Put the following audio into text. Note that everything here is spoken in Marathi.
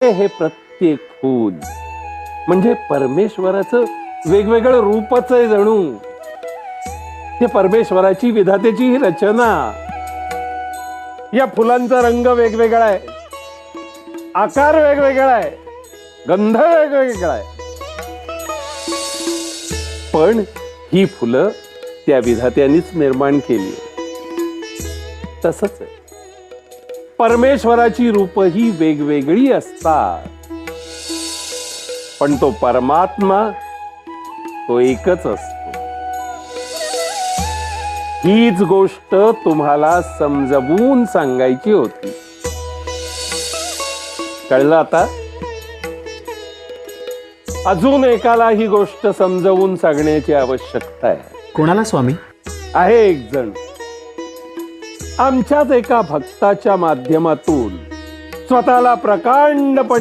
हे प्रत्येक फूल म्हणजे परमेश्वराचं वेगवेगळं रूपच आहे जणू. हे परमेश्वराची विधातेची ही रचना. या फुलांचा रंग वेगवेगळा आहे, आकार वेगवेगळा आहे, गंध वेगवेगळा आहे, पण ही फुलं त्या विधात्यानेच निर्माण केली. तसंच आहे, परमेश्वराची रूप ही वेगवेगळी असतात, पण तो परमात्मा तो एकच असतो. हीच गोष्ट तुम्हाला समजवून सांगायची होती. कळलं आता? अजून एकाला ही गोष्ट समजवून सांगण्याची आवश्यकता आहे. कोणाला स्वामी? आहे एक जण, आमच्याच एका भक्ताच्या माध्यमातून स्वतःला प्रकांडपणे